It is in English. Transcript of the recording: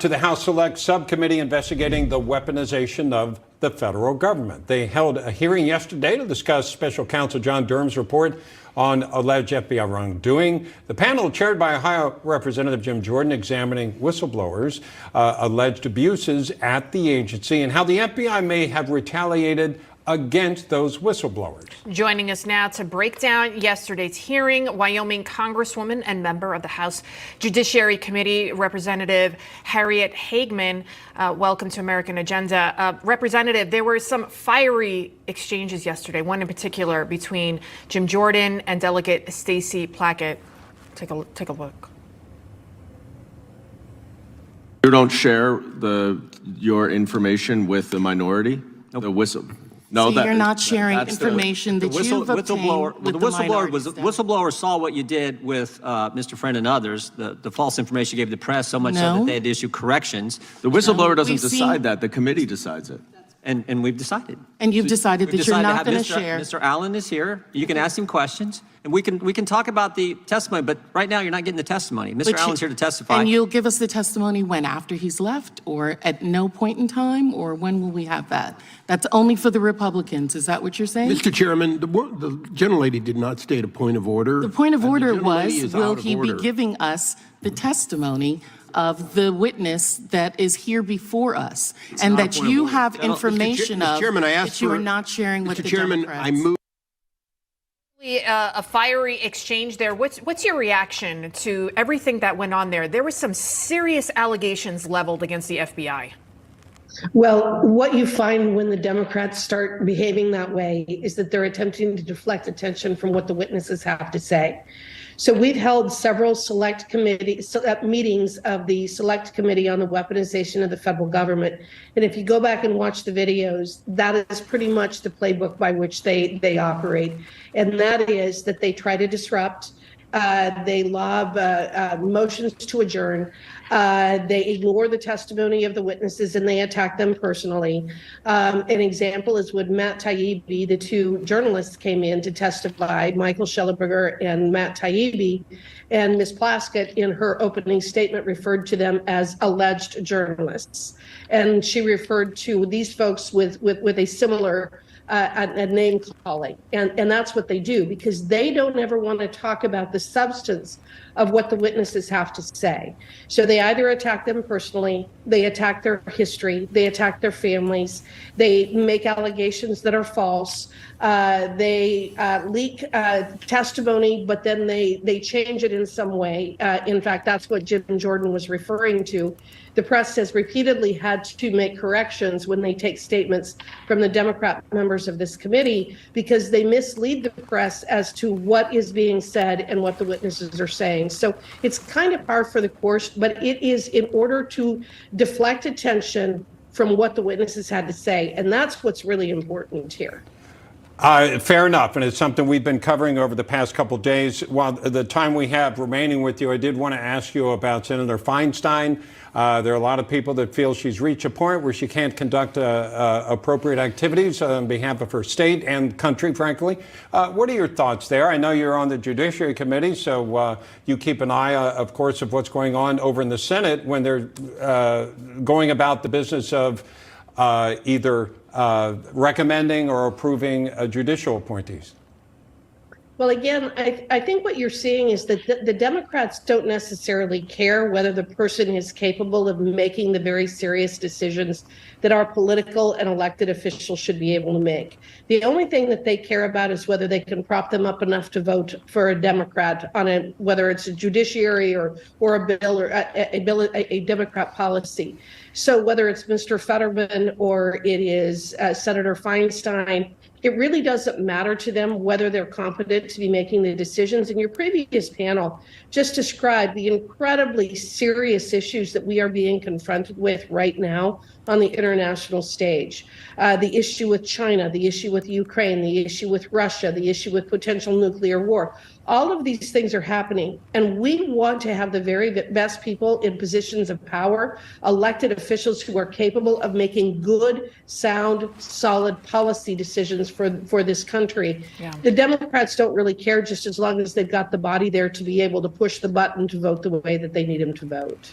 To the House Select Subcommittee investigating the weaponization of the federal government. They held a hearing yesterday to discuss Special Counsel John Durham's report on alleged FBI wrongdoing. The panel, chaired by Ohio Representative Jim Jordan, examining whistleblowers' alleged abuses at the agency and how the FBI may have retaliated against those whistleblowers. Joining us now to break down yesterday's hearing, Wyoming Congresswoman and member of the House Judiciary Committee, Representative Harriet Hageman. Welcome to American Agenda. Representative, there were some fiery exchanges yesterday, one in particular between Jim Jordan and Delegate Stacey Plackett. Take a look. You don't share your information with the minority? Nope. No, so you're not sharing information that you've obtained with the whistleblower saw what you did with Mr. Friend and others, the false information you gave the press, so much so that they had to issue corrections. The whistleblower doesn't decide that. The committee decides it. And we've decided. And you've decided that you're not going to share. Mr. Allen is here. You can ask him questions, and we can talk about the testimony. But right now, you're not getting the testimony. Mr. Allen's here to testify. And you'll give us the testimony when? After he's left, or at no point in time, or when will we have that? That's only for the Republicans. Is that what you're saying? Mr. Chairman, the gentlelady did not state a point of order. The point of order was, will he be giving us the testimony of the witness that is here before us, and that you have information of that you are not sharing with the Democrats? I move a fiery exchange there. What's your reaction to everything that went on there? There were some serious allegations leveled against the FBI. Well, what you find when the Democrats start behaving that way is that they're attempting to deflect attention from what the witnesses have to say. So we've held several select committee meetings of the Select Committee on the Weaponization of the Federal Government. And if you go back and watch the videos, that is pretty much the playbook by which they operate. And that is that they try to disrupt, they lob motions to adjourn, they ignore the testimony of the witnesses, and they attack them personally. An example is when Matt Taibbi, the two journalists came in to testify, Michael Schellenberger and Matt Taibbi, and Ms. Plaskett in her opening statement referred to them as alleged journalists. And she referred to these folks with a similar a name calling. And that's what they do, because they don't ever want to talk about the substance of what the witnesses have to say. So they either attack them personally, they attack their history, they attack their families, they make allegations that are false, they leak testimony, but then they change it in some way. In fact, that's what Jim Jordan was referring to. The press has repeatedly had to make corrections when they take statements from the Democrat members of this committee, because they mislead the press as to what is being said and what the witnesses are saying. So it's kind of par for the course, but it is in order to deflect attention from what the witnesses had to say. And that's what's really important here. Fair enough, and it's something we've been covering over the past couple of days. While the time we have remaining with you, I did want to ask you about Senator Feinstein. There are a lot of people that feel she's reached a point where she can't conduct appropriate activities on behalf of her state and country, frankly. What are your thoughts there? I know you're on the Judiciary Committee, so you keep an eye, of course, of what's going on over in the Senate when they're going about the business of either recommending or approving judicial appointees. Well, again, I think what you're seeing is that the Democrats don't necessarily care whether the person is capable of making the very serious decisions that our political and elected officials should be able to make. The only thing that they care about is whether they can prop them up enough to vote for a Democrat on whether it's a judiciary or a bill or a Democrat policy. So whether it's Mr. Fetterman or it is Senator Feinstein, it really doesn't matter to them whether they're competent to be making the decisions. And your previous panel just described the incredibly serious issues that we are being confronted with right now on the international stage. The issue with China, the issue with Ukraine, the issue with Russia, the issue with potential nuclear war. All of these things are happening, and we want to have the very best people in positions of power, elected officials who are capable of making good, sound, solid policy decisions for this country. Yeah. The Democrats don't really care, just as long as they've got the body there to be able to push the button to vote the way that they need them to vote.